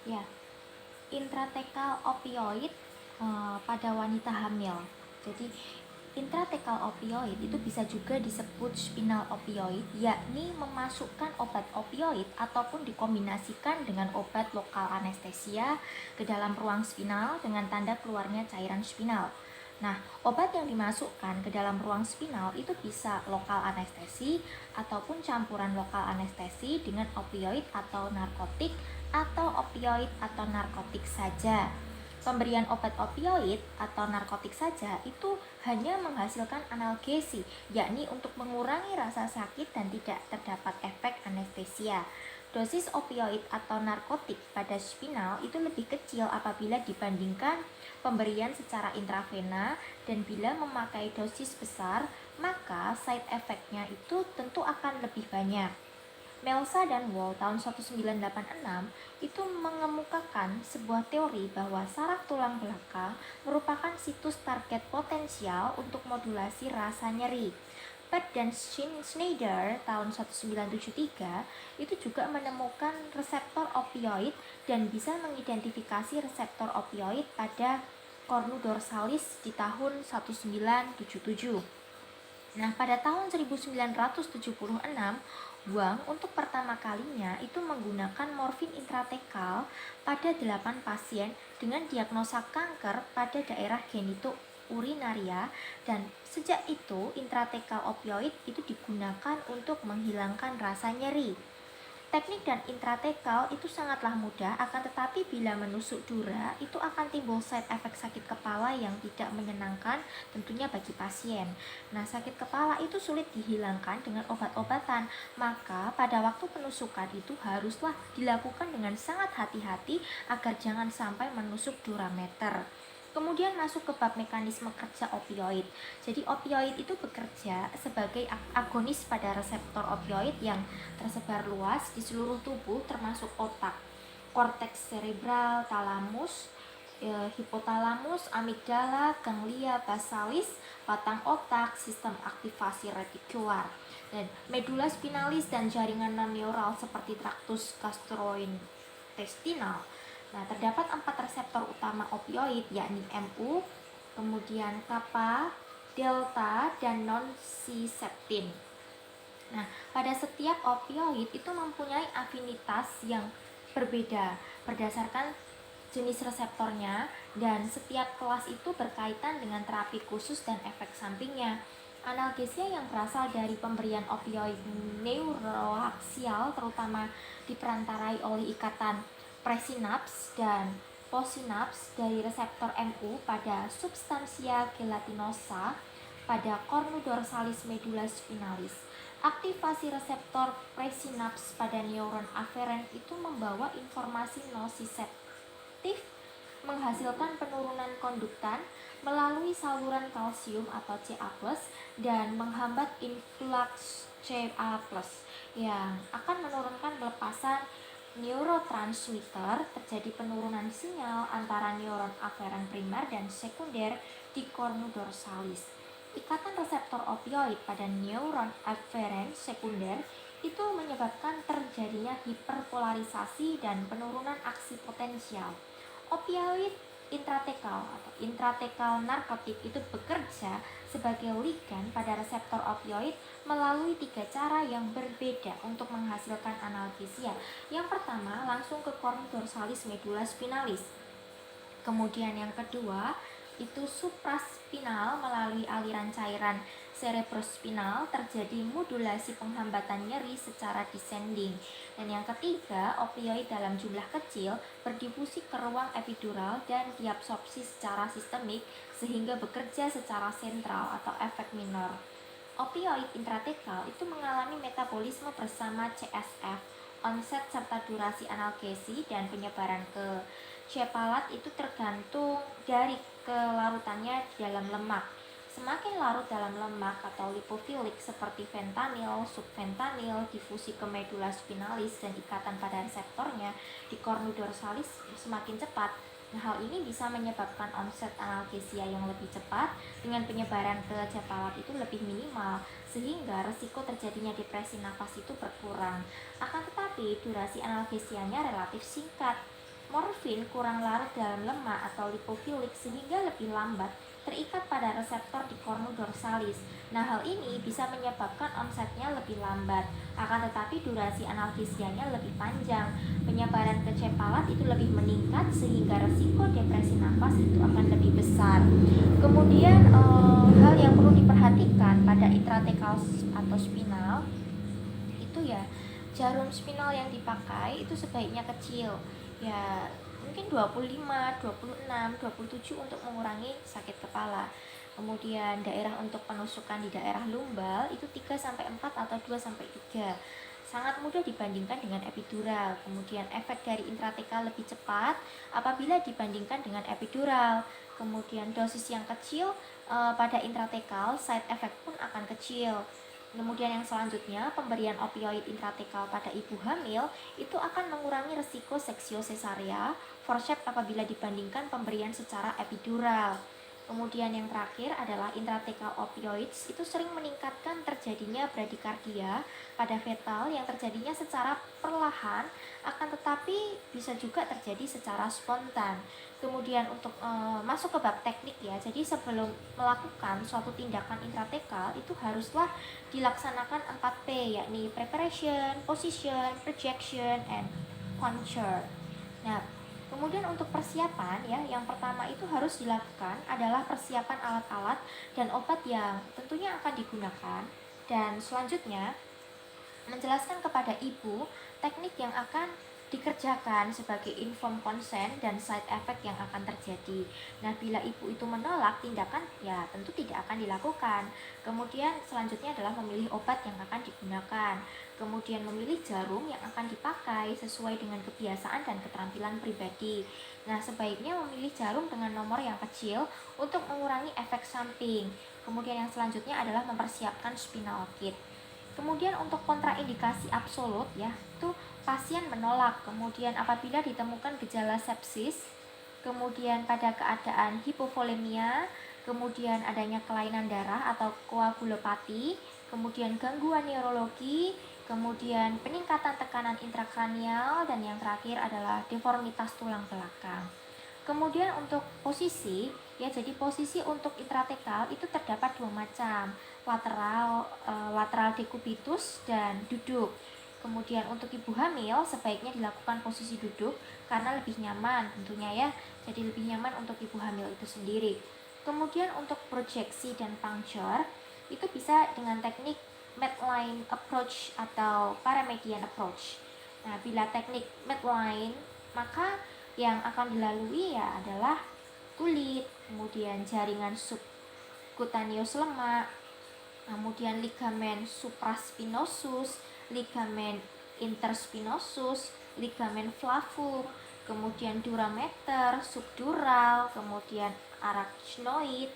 Ya, intratekal opioid pada wanita hamil. Jadi intratekal opioid itu bisa juga disebut spinal opioid, yakni memasukkan obat opioid ataupun dikombinasikan dengan obat lokal anestesia ke dalam ruang spinal dengan tanda keluarnya cairan spinal. Nah, obat yang dimasukkan ke dalam ruang spinal itu bisa lokal anestesi ataupun campuran lokal anestesi dengan opioid atau narkotik atau opioid atau narkotik saja. Pemberian obat opioid atau narkotik saja itu hanya menghasilkan analgesi, yakni untuk mengurangi rasa sakit dan tidak terdapat efek anestesia. Dosis opioid atau narkotik pada spinal itu lebih kecil apabila dibandingkan pemberian secara intravena, dan bila memakai dosis besar, maka side effect-nya itu tentu akan lebih banyak. Melsa dan Wall tahun 1986 itu mengemukakan sebuah teori bahwa saraf tulang belakang merupakan situs target potensial untuk modulasi rasa nyeri. Pat dan Schneider tahun 1973 itu juga menemukan reseptor opioid dan bisa mengidentifikasi reseptor opioid pada cornu dorsalis di tahun 1977. Nah, pada tahun 1976, Wang untuk pertama kalinya itu menggunakan morfin intratekal pada 8 pasien dengan diagnosa kanker pada daerah genitourinaria, dan sejak itu intratekal opioid itu digunakan untuk menghilangkan rasa nyeri. Teknik dan intratekal itu sangatlah mudah, akan tetapi bila menusuk dura itu akan timbul side effect sakit kepala yang tidak menyenangkan tentunya bagi pasien. Nah, sakit kepala itu sulit dihilangkan dengan obat-obatan, maka pada waktu penusukan itu haruslah dilakukan dengan sangat hati-hati agar jangan sampai menusuk durameter. Kemudian masuk ke bab mekanisme kerja opioid. Jadi opioid itu bekerja sebagai agonis pada reseptor opioid yang tersebar luas di seluruh tubuh termasuk otak, korteks cerebral, talamus, hipotalamus, amigdala, ganglia basalis, batang otak, sistem aktivasi retikular, dan medula spinalis dan jaringan non-neural seperti traktus gastrointestinal. Nah, terdapat 4 reseptor utama opioid, yakni MU, kemudian kappa, delta, dan nonsiseptin. Nah, pada setiap opioid itu mempunyai afinitas yang berbeda berdasarkan jenis reseptornya, dan setiap kelas itu berkaitan dengan terapi khusus dan efek sampingnya. Analgesia yang berasal dari pemberian opioid neuroaksial terutama diperantarai oleh ikatan presinaps dan posinaps dari reseptor MU pada substansia gelatinosa pada cornu dorsalis medula spinalis. Aktivasi reseptor presinaps pada neuron aferen itu membawa informasi nociceptif, menghasilkan penurunan konduktan melalui saluran kalsium atau Ca+, dan menghambat influx Ca+, yang akan menurunkan pelepasan neurotransmitter. Terjadi penurunan sinyal antara neuron aferen primer dan sekunder di cornu dorsalis. Ikatan reseptor opioid pada neuron aferen sekunder itu menyebabkan terjadinya hiperpolarisasi dan penurunan aksi potensial. Opioid intratekal atau intratekal narkotik itu bekerja sebagai ligan pada reseptor opioid melalui 3 cara yang berbeda untuk menghasilkan analgesia. Yang pertama, langsung ke cornu dorsalis medula spinalis. Kemudian yang kedua, itu supraspinal melalui aliran cairan cerebrospinal, terjadi modulasi penghambatan nyeri secara descending. Dan yang ketiga, opioid dalam jumlah kecil berdifusi ke ruang epidural dan diabsorpsi secara sistemik sehingga bekerja secara sentral atau efek minor. Opioid intratekal itu mengalami metabolisme bersama CSF, onset serta durasi analgesi dan penyebaran ke cepalat itu tergantung dari kelarutannya di dalam lemak. Semakin larut dalam lemak atau lipofilik seperti fentanyl, subfentanyl, difusi ke medula spinalis dan ikatan pada reseptornya di cornu dorsalis semakin cepat. Nah, hal ini bisa menyebabkan onset analgesia yang lebih cepat dengan penyebaran ke cepalat itu lebih minimal, sehingga resiko terjadinya depresi nafas itu berkurang. Akan tetapi durasi analgesianya relatif singkat. Morfin kurang larut dalam lemak atau lipofilik sehingga lebih lambat terikat pada reseptor di cornu dorsalis. Nah, hal ini bisa menyebabkan onsetnya lebih lambat, akan tetapi durasi analgesianya lebih panjang. Penyebaran ke cepalat itu lebih meningkat sehingga resiko depresi nafas itu akan lebih besar. Kemudian hal yang perlu diperhatikan pada intratekal atau spinal itu ya, jarum spinal yang dipakai itu sebaiknya kecil. Ya, mungkin 25, 26, 27 untuk mengurangi sakit kepala. Kemudian daerah untuk penusukan di daerah lumbal itu 3 sampai 4 atau 2 sampai 3. Sangat mudah dibandingkan dengan epidural. Kemudian efek dari intratekal lebih cepat apabila dibandingkan dengan epidural. Kemudian dosis yang kecil pada intratekal, side effect pun akan kecil. Kemudian yang selanjutnya, pemberian opioid intratekal pada ibu hamil itu akan mengurangi resiko seksio cesarea, forceps apabila dibandingkan pemberian secara epidural. Kemudian yang terakhir adalah intratekal opioids itu sering meningkatkan terjadinya bradikardia pada fetal yang terjadinya secara perlahan, akan tetapi bisa juga terjadi secara spontan. Kemudian untuk masuk ke bab teknik ya, jadi sebelum melakukan suatu tindakan intratekal itu haruslah dilaksanakan 4P, yakni preparation, position, projection, and puncture. Nah, kemudian untuk persiapan ya, yang pertama itu harus dilakukan adalah persiapan alat-alat dan obat yang tentunya akan digunakan, dan selanjutnya menjelaskan kepada ibu teknik yang akan dikerjakan sebagai informed consent dan side effect yang akan terjadi. Nah, bila ibu itu menolak tindakan, ya tentu tidak akan dilakukan. Kemudian selanjutnya adalah memilih obat yang akan digunakan. Kemudian memilih jarum yang akan dipakai sesuai dengan kebiasaan dan keterampilan pribadi. Nah, sebaiknya memilih jarum dengan nomor yang kecil untuk mengurangi efek samping. Kemudian yang selanjutnya adalah mempersiapkan spinal kit. Kemudian untuk kontraindikasi absolut ya, itu pasien menolak. Kemudian apabila ditemukan gejala sepsis, kemudian pada keadaan hipovolemia, kemudian adanya kelainan darah atau koagulopati, kemudian gangguan neurologi, kemudian peningkatan tekanan intrakranial, dan yang terakhir adalah deformitas tulang belakang. Kemudian untuk posisi ya, jadi posisi untuk intratekal itu terdapat dua macam, lateral dekubitus dan duduk. Kemudian untuk ibu hamil sebaiknya dilakukan posisi duduk karena lebih nyaman tentunya ya, jadi lebih nyaman untuk ibu hamil itu sendiri. Kemudian untuk proyeksi dan puncture itu bisa dengan teknik Medline approach atau paramedian approach. Nah, bila teknik Medline, maka yang akan dilalui ya adalah kulit, kemudian jaringan subcutaneous lemak, kemudian ligamen supraspinosus, ligamen interspinosus, ligamen flavum, kemudian durameter, subdural, kemudian arachnoid,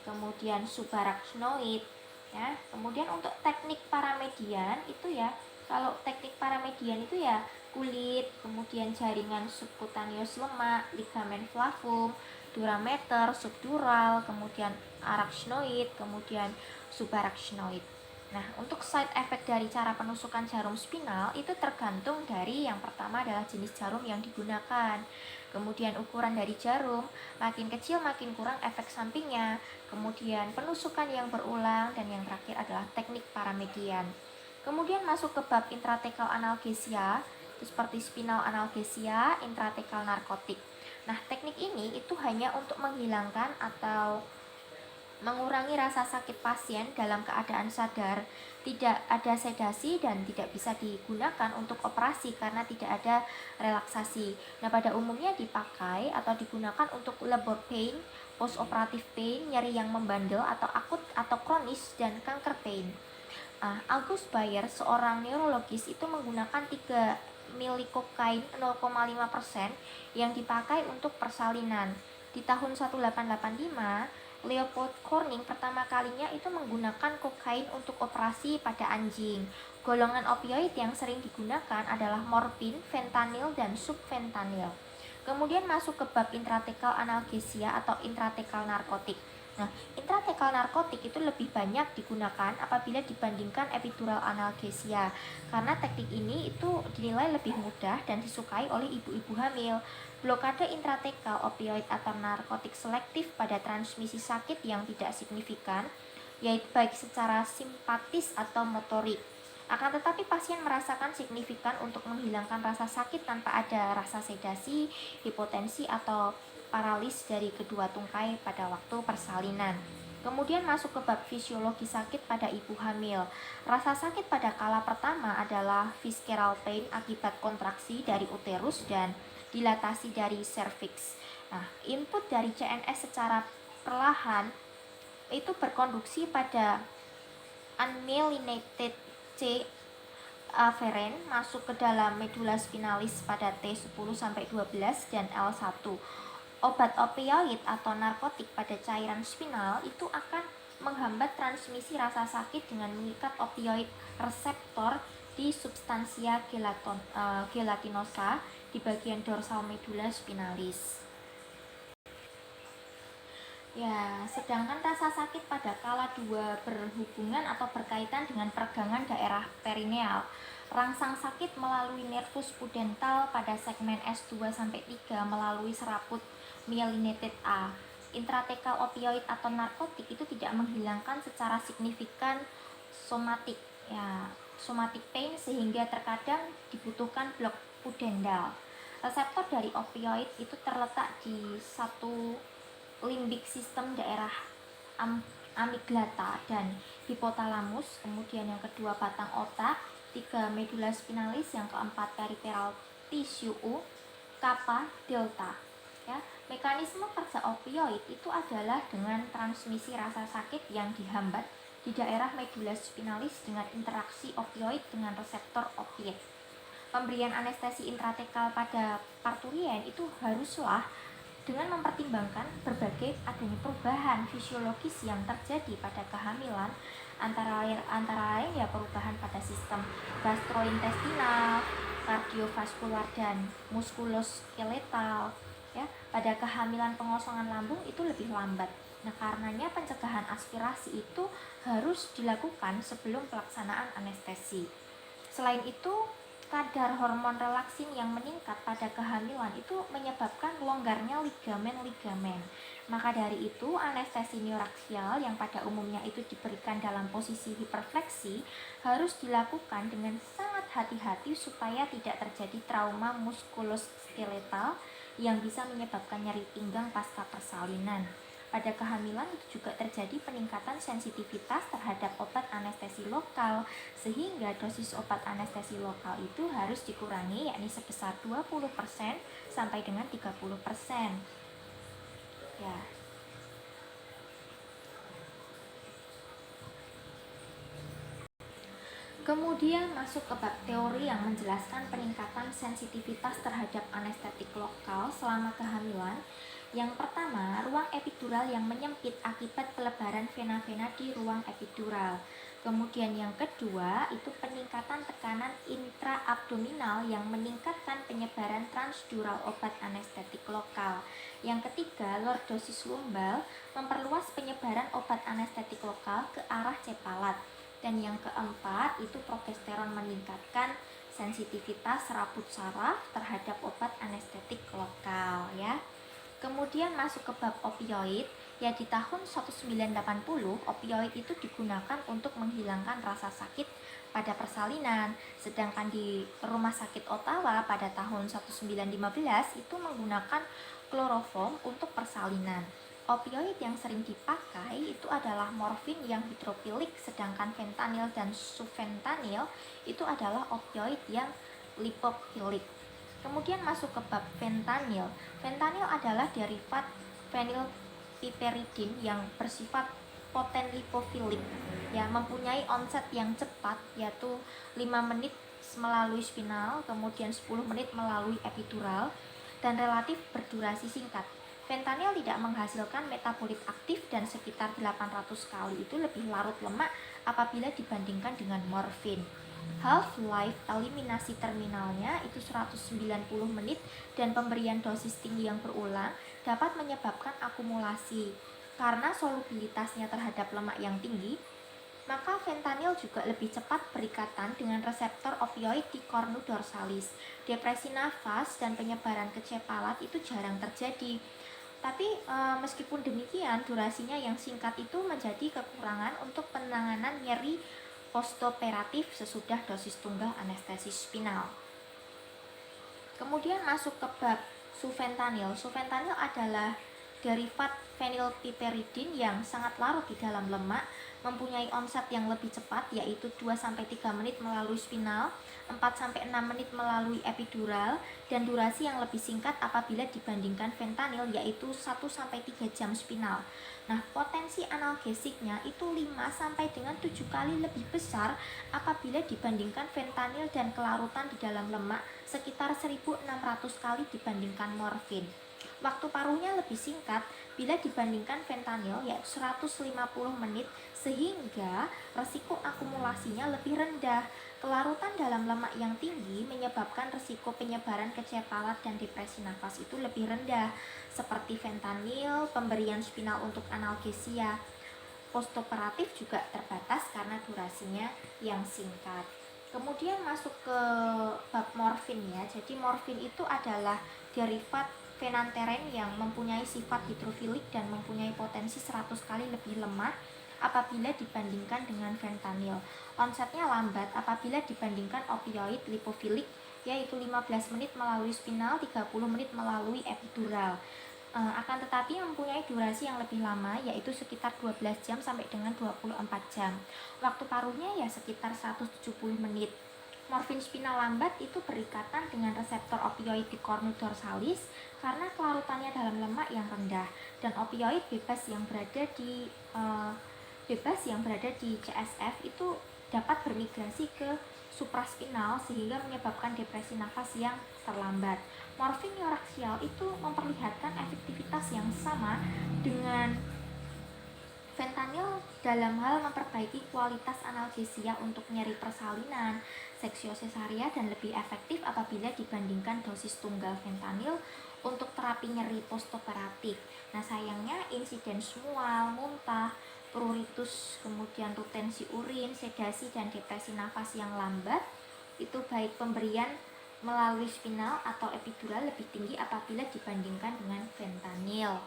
kemudian subarachnoid ya. Kemudian untuk teknik paramedian itu ya, kalau teknik paramedian itu ya kulit, kemudian jaringan subcutaneous lemak, ligamen flavum, durameter, subdural, kemudian arachnoid, kemudian subarachnoid. Nah, untuk side effect dari cara penusukan jarum spinal itu tergantung dari yang pertama adalah jenis jarum yang digunakan. Kemudian ukuran dari jarum, makin kecil makin kurang efek sampingnya. Kemudian penusukan yang berulang, dan yang terakhir adalah teknik paramedian. Kemudian masuk ke bab intratekal analgesia, seperti spinal analgesia, intratekal narkotik. Nah, teknik ini itu hanya untuk menghilangkan atau mengurangi rasa sakit pasien dalam keadaan sadar, tidak ada sedasi dan tidak bisa digunakan untuk operasi karena tidak ada relaksasi. Nah, pada umumnya dipakai atau digunakan untuk labor pain, post-operative pain, nyeri yang membandel atau akut atau kronis, dan kanker pain. August Bayer, seorang neurologis, itu menggunakan 3 mili kokain 0,5% yang dipakai untuk persalinan. Di tahun 1885, Leopold Corning pertama kalinya itu menggunakan kokain untuk operasi pada anjing. Golongan opioid yang sering digunakan adalah morfin, fentanyl, dan subfentanyl. Kemudian masuk ke bab intratekal analgesia atau intratekal narkotik. Nah, intratekal narkotik itu lebih banyak digunakan apabila dibandingkan epidural analgesia, karena teknik ini itu dinilai lebih mudah dan disukai oleh ibu-ibu hamil. Blokade intratekal opioid atau narkotik selektif pada transmisi sakit yang tidak signifikan, yaitu baik secara simpatis atau motorik. Akan tetapi pasien merasakan signifikan untuk menghilangkan rasa sakit tanpa ada rasa sedasi, hipotensi, atau paralis dari kedua tungkai pada waktu persalinan. Kemudian masuk ke bab fisiologi sakit pada ibu hamil. Rasa sakit pada kala pertama adalah visceral pain akibat kontraksi dari uterus dan dilatasi dari cervix. Nah, input dari CNS secara perlahan itu berkonduksi pada unmyelinated C afferent masuk ke dalam medula spinalis pada T10-12 dan L1. Obat opioid atau narkotik pada cairan spinal itu akan menghambat transmisi rasa sakit dengan mengikat opioid reseptor di substansia gelatinosa di bagian dorsal medula spinalis. Ya, sedangkan rasa sakit pada kala 2 berhubungan atau berkaitan dengan peregangan daerah perineal. Rangsang sakit melalui nervus pudental pada segmen S2-3 melalui serabut myelinated A. Intratekal opioid atau narkotik itu tidak menghilangkan secara signifikan somatik, ya, somatic pain, sehingga terkadang dibutuhkan blok pudendal. Reseptor dari opioid itu terletak di satu limbik sistem daerah amigdala dan hipotalamus, kemudian yang kedua batang otak, 3 medula spinalis, yang keempat peripheral tissue kappa delta. Ya, mekanisme kerja opioid itu adalah dengan transmisi rasa sakit yang dihambat di daerah medula spinalis dengan interaksi opioid dengan reseptor opiat. Pemberian anestesi intratekal pada parturien itu haruslah dengan mempertimbangkan berbagai adanya perubahan fisiologis yang terjadi pada kehamilan, antara lain ya perubahan pada sistem gastrointestinal, kardiovaskular, dan muskuloskeletal. Ya, pada kehamilan pengosongan lambung itu lebih lambat. Nah, karenanya pencegahan aspirasi itu harus dilakukan sebelum pelaksanaan anestesi. Selain itu, kadar hormon relaksin yang meningkat pada kehamilan itu menyebabkan longgarnya ligamen-ligamen. Maka dari itu, anestesi neuraksial yang pada umumnya itu diberikan dalam posisi hiperfleksi harus dilakukan dengan sangat hati-hati supaya tidak terjadi trauma muskuloskeletal yang bisa menyebabkan nyeri pinggang pasca persalinan. Pada kehamilan itu juga terjadi peningkatan sensitivitas terhadap obat anestesi lokal, sehingga dosis obat anestesi lokal itu harus dikurangi, yakni sebesar 20% sampai dengan 30%. Ya. Kemudian masuk ke bab teori yang menjelaskan peningkatan sensitivitas terhadap anestetik lokal selama kehamilan. Yang pertama, ruang epidural yang menyempit akibat pelebaran vena-vena di ruang epidural. Kemudian yang kedua, itu peningkatan tekanan intraabdominal yang meningkatkan penyebaran transdural obat anestetik lokal. Yang ketiga, lordosis lumbal memperluas penyebaran obat anestetik lokal ke arah cepalat. Dan yang keempat, itu progesteron meningkatkan sensitivitas serabut saraf terhadap obat anestetik lokal, ya. Kemudian masuk ke bab opioid. Ya, di tahun 1980 opioid itu digunakan untuk menghilangkan rasa sakit pada persalinan, sedangkan di Rumah Sakit Ottawa pada tahun 1915 itu menggunakan kloroform untuk persalinan. Opioid yang sering dipakai itu adalah morfin yang hidrofilik, sedangkan fentanyl dan sufentanil itu adalah opioid yang lipofilik. Kemudian masuk ke bab fentanyl. Fentanyl adalah derivat fenilpiperidin yang bersifat poten lipofilik, ya, mempunyai onset yang cepat, yaitu 5 menit melalui spinal, kemudian 10 menit melalui epidural, dan relatif berdurasi singkat. Fentanyl tidak menghasilkan metabolit aktif dan sekitar 800 kali itu lebih larut lemak apabila dibandingkan dengan morfin. Half-life eliminasi terminalnya itu 190 menit dan pemberian dosis tinggi yang berulang dapat menyebabkan akumulasi Karena solubilitasnya terhadap lemak yang tinggi, maka fentanyl juga lebih cepat berikatan dengan reseptor opioid di cornu dorsalis. Depresi nafas dan penyebaran kecepalat itu jarang terjadi. Tapi meskipun demikian, durasinya yang singkat itu menjadi kekurangan untuk penanganan nyeri postoperatif sesudah dosis tunggal anestesis spinal. Kemudian masuk ke bab sufentanil. Sufentanil adalah derivat fenilpiperidin yang sangat larut di dalam lemak, mempunyai onset yang lebih cepat yaitu 2-3 menit melalui spinal, 4-6 menit melalui epidural, dan durasi yang lebih singkat apabila dibandingkan fentanyl yaitu 1-3 jam spinal. Nah, potensi analgesiknya itu 5-7 kali lebih besar apabila dibandingkan fentanyl dan kelarutan di dalam lemak sekitar 1.600 kali dibandingkan morfin. Waktu paruhnya lebih singkat bila dibandingkan fentanyl yaitu 150 menit, sehingga resiko akumulasinya lebih rendah. Kelarutan dalam lemak yang tinggi menyebabkan resiko penyebaran kecepalat dan depresi nafas itu lebih rendah. Seperti fentanyl, pemberian spinal untuk analgesia postoperatif juga terbatas karena durasinya yang singkat. Kemudian masuk ke bab morfin ya. Jadi morfin itu adalah derivat fenanteren yang mempunyai sifat hidrofilik dan mempunyai potensi 100 kali lebih lemah apabila dibandingkan dengan fentanyl. Onsetnya lambat apabila dibandingkan opioid lipofilik, yaitu 15 menit melalui spinal, 30 menit melalui epidural. Akan tetapi mempunyai durasi yang lebih lama yaitu sekitar 12 jam sampai dengan 24 jam. Waktu paruhnya ya sekitar 170 menit. Morfin spinal lambat itu berikatan dengan reseptor opioid di cornu dorsalis karena kelarutannya dalam lemak yang rendah, dan opioid bebas yang berada di CSF itu dapat bermigrasi ke supraspinal sehingga menyebabkan depresi nafas yang terlambat. Morfin neuraksial itu memperlihatkan efektivitas yang sama dengan fentanyl dalam hal memperbaiki kualitas analgesia untuk nyeri persalinan, seksio sesaria, dan lebih efektif apabila dibandingkan dosis tunggal fentanyl untuk terapi nyeri postoperatif. Nah, sayangnya insiden mual, muntah, pruritus, kemudian retensi urin, sedasi, dan depresi nafas yang lambat itu baik pemberian melalui spinal atau epidural lebih tinggi apabila dibandingkan dengan fentanyl.